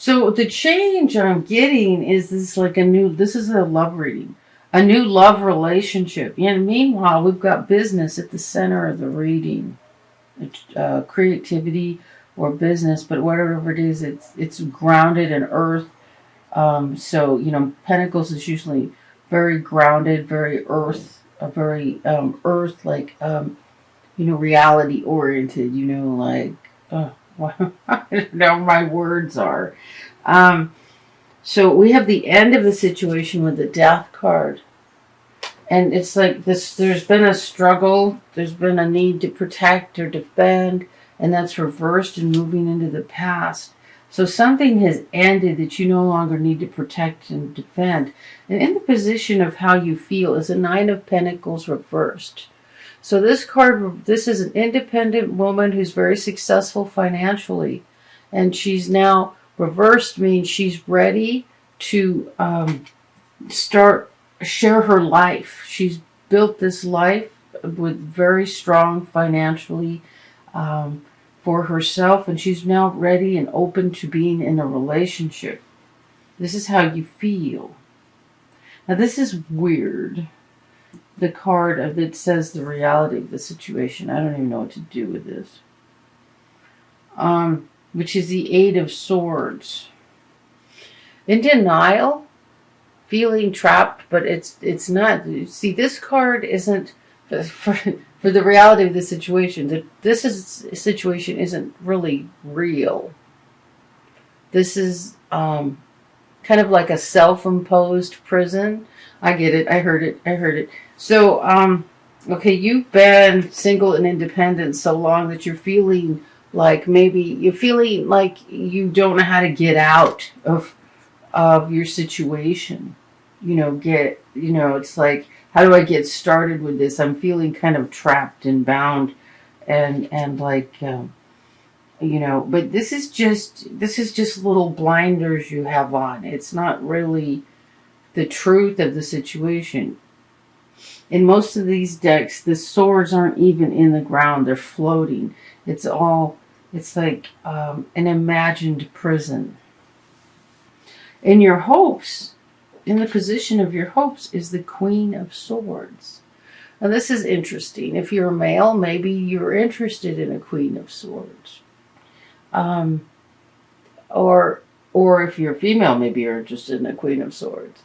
So the change I'm getting is this is a love reading, a new love relationship. And meanwhile, we've got business at the center of the reading, creativity or business, but whatever it is, it's grounded in earth. So Pentacles is usually very grounded, very earth, a very earth like reality oriented. Like I don't know my words are. Um, so we have the end of the situation with the Death card. And it's like this, there's been a struggle, there's been a need to protect or defend, and that's reversed and moving into the past. So something has ended that you no longer need to protect and defend. And in the position of how you feel is a Nine of Pentacles reversed. So this is an independent woman who's very successful financially. And she's now reversed, means she's ready to share her life. She's built this life with very strong financially for herself, and she's now ready and open to being in a relationship. This is how you feel. Now this is weird. The card that says the reality of the situation. I don't even know what to do with this. Which is the Eight of Swords. In denial, feeling trapped, but it's not. See, this card isn't for the reality of the situation. Situation isn't really real. This is kind of like a self-imposed prison. I get it. I heard it. So, okay, you've been single and independent so long that you're feeling like maybe you don't know how to get out of your situation. It's like, how do I get started with this? I'm feeling kind of trapped and bound and like, but this is just little blinders you have on. It's not really the truth of the situation. In most of these decks, the swords aren't even in the ground. They're floating. It's like an imagined prison. In your hopes, in the position of your hopes, is the Queen of Swords. Now this is interesting. If you're a male, maybe you're interested in a Queen of Swords. Or if you're a female, maybe you're interested in a Queen of Swords.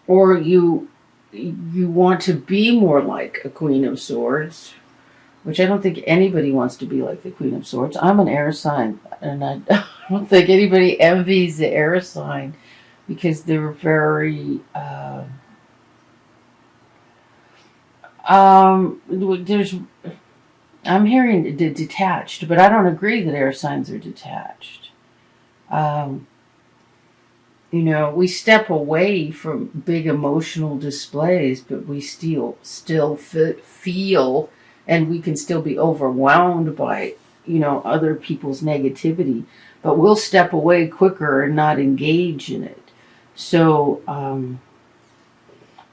Or you want to be more like a Queen of Swords, which I don't think anybody wants to be like the Queen of Swords. I'm an air sign, and I don't think anybody envies the air sign because they're very I'm hearing detached, but I don't agree that air signs are detached. We step away from big emotional displays, but we still feel, and we can still be overwhelmed by, other people's negativity, but we'll step away quicker and not engage in it. So,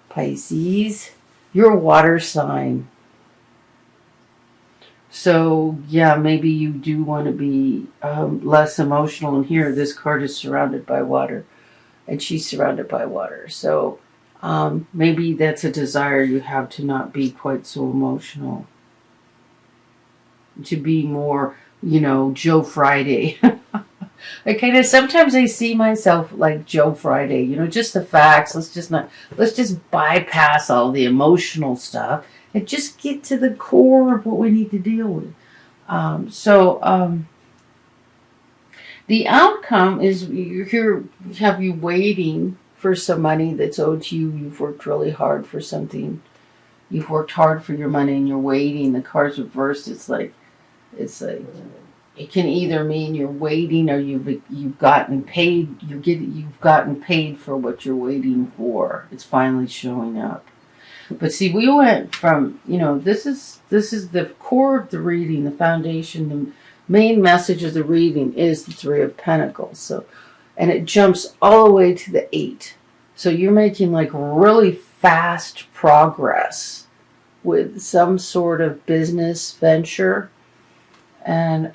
Pisces, you're a water sign. So, yeah, maybe you do want to be less emotional. And here, this card is surrounded by water. And she's surrounded by water. So, maybe that's a desire you have to not be quite so emotional. To be more, Joe Friday. Sometimes I see myself like Joe Friday, just the facts. Let's just bypass all the emotional stuff and just get to the core of what we need to deal with. The outcome is have you waiting for some money that's owed to you. You've worked really hard for something. You've worked hard for your money and you're waiting. The card's reversed. It's like it can either mean you're waiting or you've gotten paid. You've gotten paid for what you're waiting for. It's finally showing up. But see, we went from, this is the core of the reading, the foundation, the main message of the reading is the Three of Pentacles. So, and it jumps all the way to the 8. So you're making like really fast progress with some sort of business venture. And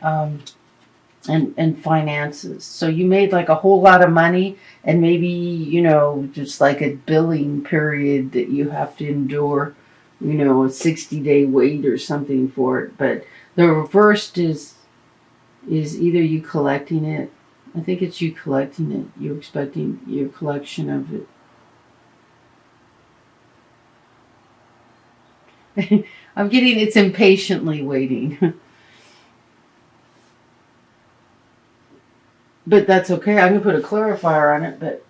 and finances. So you made like a whole lot of money, and maybe, you know, just like a billing period that you have to endure, you know, a 60-day wait or something for it. But the reversed is either you collecting it. I think it's you collecting it. You're expecting your collection of it. I'm getting it's impatiently waiting. But that's okay. I can put a clarifier on it, but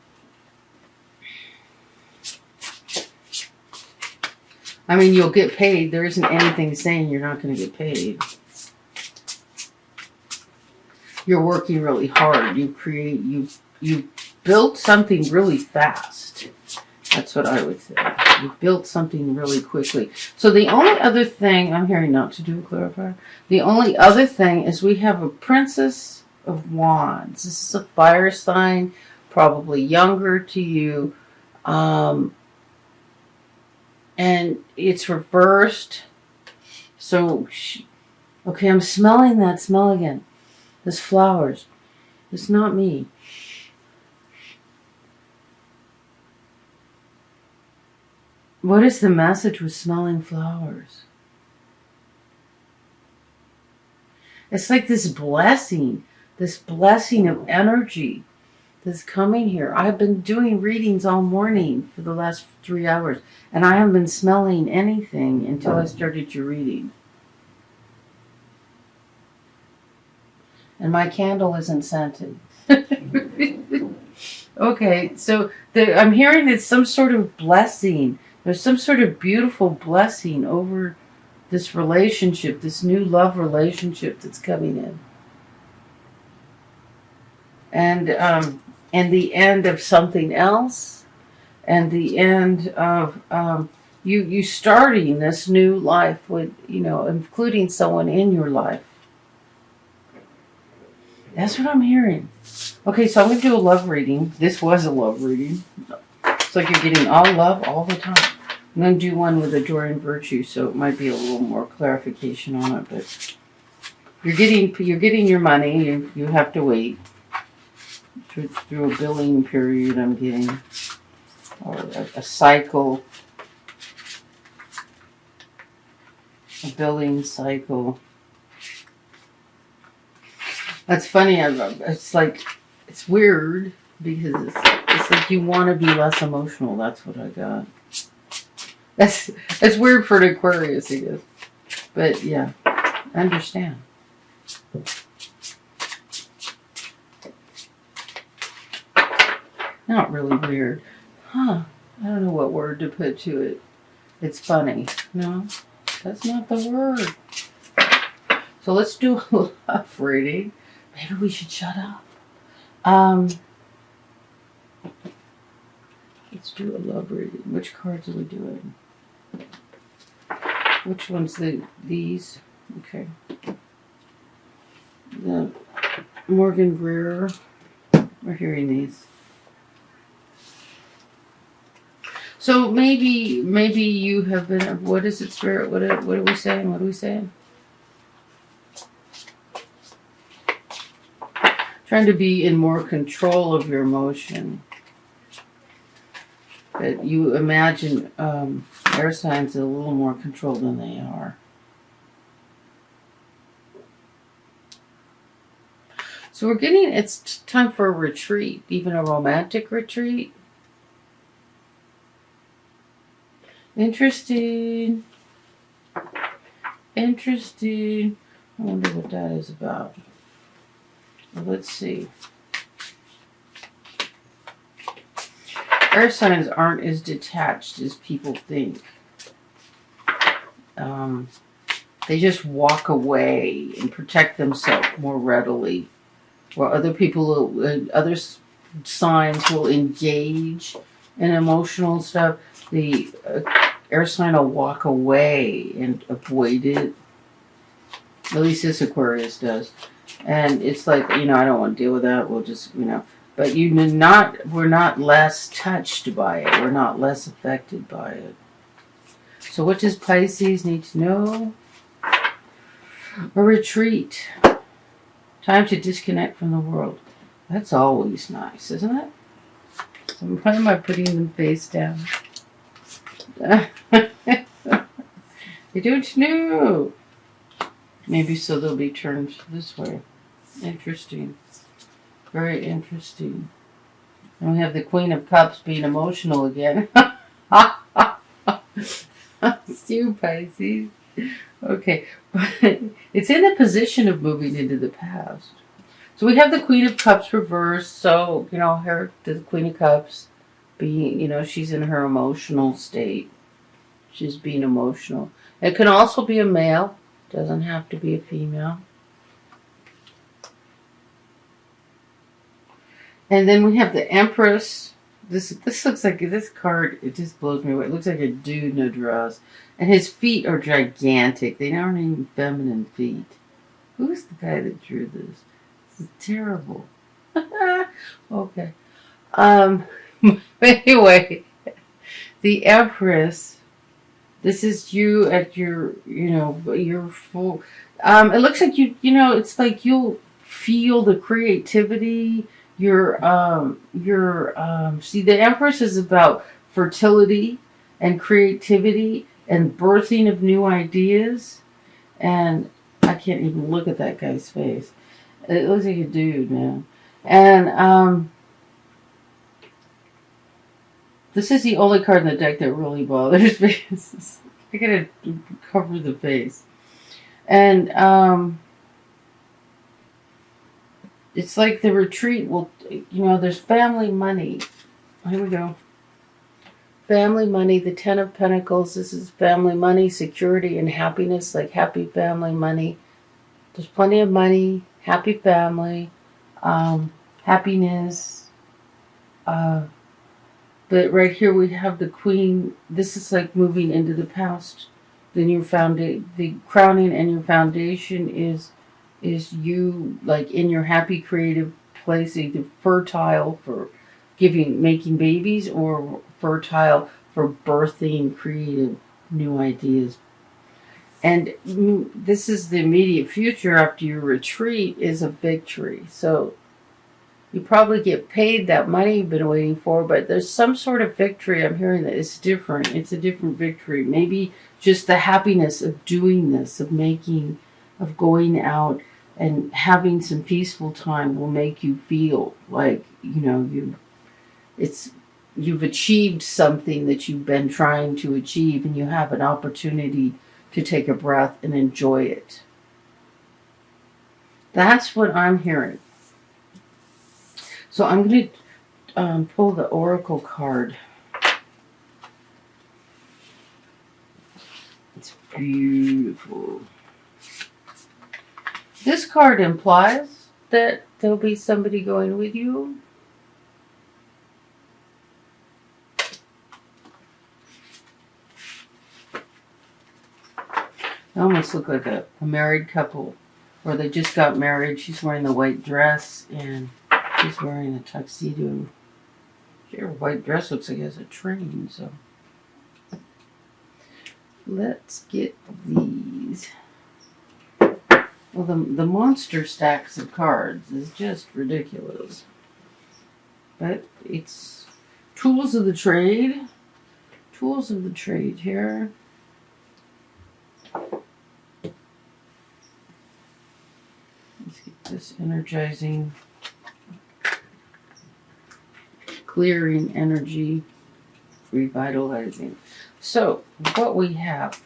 I mean, you'll get paid. There isn't anything saying you're not going to get paid. You're working really hard. You built something really fast. That's what I would say. You built something really quickly. So the only other thing, I'm hearing not to do a clarifier. The only other thing is we have a Princess of Wands. This is a fire sign, probably younger to you. And it's reversed. So, okay, I'm smelling that smell again. This flowers. It's not me. What is the message with smelling flowers? It's like this blessing of energy that's coming here. I've been doing readings all morning for the last 3 hours, and I haven't been smelling anything until I started your reading. And my candle isn't scented. Okay, so I'm hearing it's some sort of blessing. There's some sort of beautiful blessing over this relationship, this new love relationship that's coming in. And the end of something else, and the end of you starting this new life with, you know, including someone in your life. That's what I'm hearing. Okay, so I'm going to do a love reading. This was a love reading. It's like you're getting all love all the time. I'm going to do one with a joy and virtue, so it might be a little more clarification on it. But you're getting your money. You have to wait through a billing period. I'm getting, or a cycle, a billing cycle. That's funny. It's like, it's weird because it's like you want to be less emotional. That's what I got. That's weird for an Aquarius, I guess. But yeah, I understand. Not really weird. Huh. I don't know what word to put to it. It's funny. No, that's not the word. So let's do a love reading. Maybe we should shut up. Let's do a love reading. Which cards are we doing? Which one's these? Okay. The Morgan Greer. We're hearing these. So maybe you have been. What is it, Spirit? What are we saying? What are we saying? Trying to be in more control of your emotion. But you imagine air signs are a little more controlled than they are. So we're getting, it's time for a retreat, even a romantic retreat. Interesting. Interesting. I wonder what that is about. Well, let's see. Air signs aren't as detached as people think. They just walk away and protect themselves more readily. While other signs will engage in emotional stuff. The air sign will walk away and avoid it. At least this Aquarius does. And it's like, I don't want to deal with that. We'll just, But we're not less touched by it. We're not less affected by it. So what does Pisces need to know? A retreat. Time to disconnect from the world. That's always nice, isn't it? So why am I putting them face down? I don't know. Maybe so they'll be turned this way. Interesting. Very interesting. And we have the Queen of Cups being emotional again. It's you, Pisces. Okay. It's in the position of moving into the past. So we have the Queen of Cups reversed. So, her, the Queen of Cups being, she's in her emotional state. She's being emotional. It can also be a male. Doesn't have to be a female. And then we have the Empress. This looks like, this card, it just blows me away. It looks like a dude in a dress. And his feet are gigantic. They aren't even feminine feet. Who's the guy that drew this? This is terrible. Okay. Anyway, the Empress. This is you at your, your full. It looks like it's like you'll feel the creativity. See, the Empress is about fertility and creativity and birthing of new ideas. And I can't even look at that guy's face. It looks like a dude, man. And this is the only card in the deck that really bothers me. I gotta cover the face. And it's like the retreat will, there's family money. Here we go. Family money, the Ten of Pentacles. This is family money, security, and happiness, like happy family money. There's plenty of money, happy family, happiness. But right here we have the Queen. This is like moving into the past. Then the crowning and your foundation is you, like, in your happy creative place, either fertile for making babies, or fertile for birthing creative new ideas. And this is the immediate future after your retreat is a victory. So you probably get paid that money you've been waiting for, but there's some sort of victory. I'm hearing that it's different. It's a different victory. Maybe just the happiness of doing this, of going out and having some peaceful time will make you feel like, you've achieved something that you've been trying to achieve, and you have an opportunity to take a breath and enjoy it. That's what I'm hearing. So I'm going to pull the Oracle card. It's beautiful. This card implies that there'll be somebody going with you. They almost look like a married couple, or they just got married. She's wearing the white dress, and he's wearing a tuxedo. Her white dress looks like it has a train, so. Let's get these. Well, the monster stacks of cards is just ridiculous. But it's tools of the trade. Tools of the trade here. Let's get this energizing, clearing energy, revitalizing. So, what we have.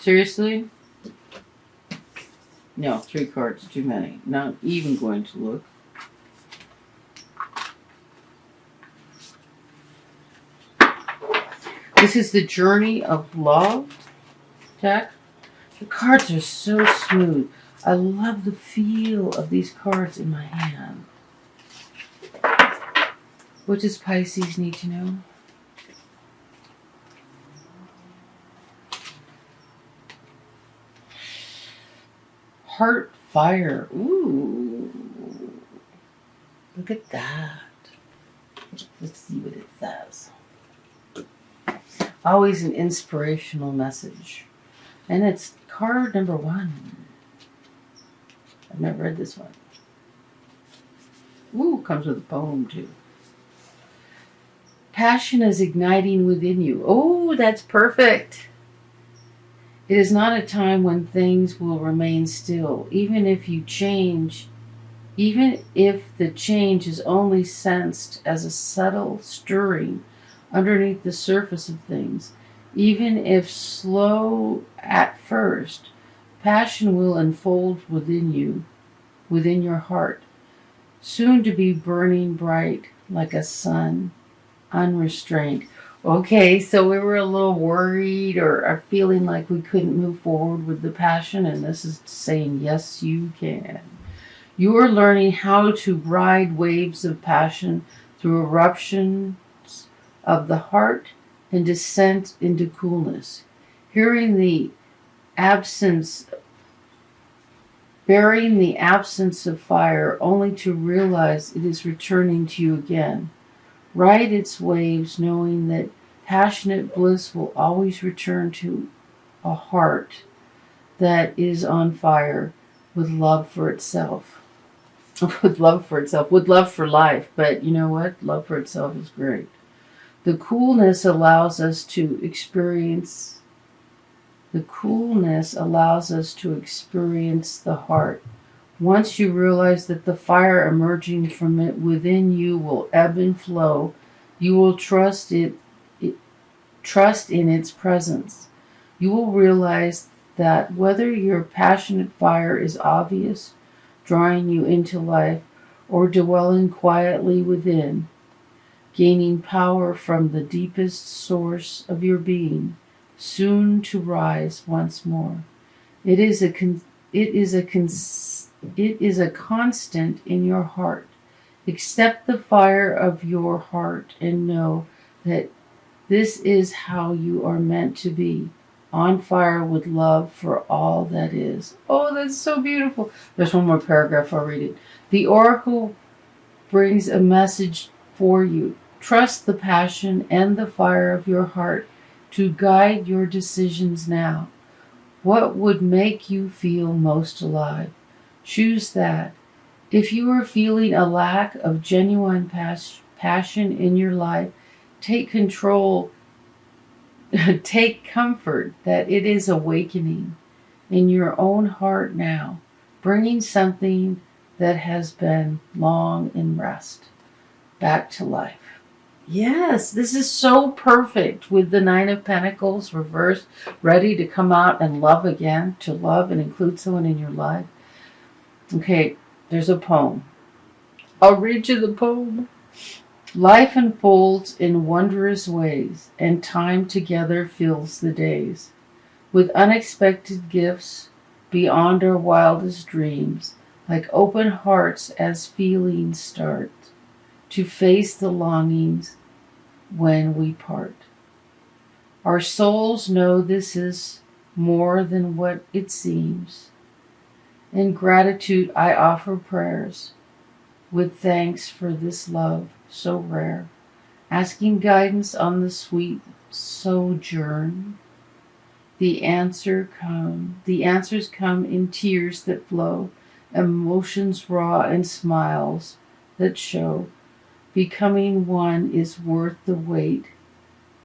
Seriously? No, 3 cards, too many. Not even going to look. This is the Journey of Love deck. The cards are so smooth. I love the feel of these cards in my hand. What does Pisces need to know? Heart fire. Ooh. Look at that. Let's see what it says. Always an inspirational message. And it's card number 1. I've never read this one. Ooh, comes with a poem too. Passion is igniting within you. Oh, that's perfect. It is not a time when things will remain still, even if you change, even if the change is only sensed as a subtle stirring underneath the surface of things. Even if slow at first, passion will unfold within you, within your heart, soon to be burning bright like a sun, unrestrained. Okay, so we were a little worried or are feeling like we couldn't move forward with the passion, and this is saying, yes, you can. You are learning how to ride waves of passion through eruptions of the heart and descent into coolness, hearing the absence, bearing the absence of fire, only to realize it is returning to you again. Ride its waves, knowing that passionate bliss will always return to a heart that is on fire with love for itself. With love for life. But you know what? Love for itself is great. The coolness allows us to experience the heart. Once you realize that the fire emerging from it within you will ebb and flow, you will trust in its presence. You will realize that whether your passionate fire is obvious, drawing you into life, or dwelling quietly within, gaining power from the deepest source of your being, soon to rise once more. It is a constant in your heart. Accept the fire of your heart and know that this is how you are meant to be, on fire with love for all that is. Oh, that's so beautiful. There's one more paragraph, I'll read it. The oracle brings a message for you. Trust the passion and the fire of your heart to guide your decisions now. What would make you feel most alive? Choose that. If you are feeling a lack of genuine passion in your life, take control, take comfort that it is awakening in your own heart now, bringing something that has been long in rest back to life. Yes, this is so perfect with the Nine of Pentacles reversed, ready to come out and love again, to love and include someone in your life. Okay, there's a poem. I'll read you the poem. Life unfolds in wondrous ways, and time together fills the days with unexpected gifts beyond our wildest dreams, like open hearts as feelings start to face the longings when we part. Our souls know this is more than what it seems. In gratitude, I offer prayers with thanks for this love so rare, asking guidance on the sweet sojourn. The answers come in tears that flow, emotions raw and smiles that show. Becoming one is worth the wait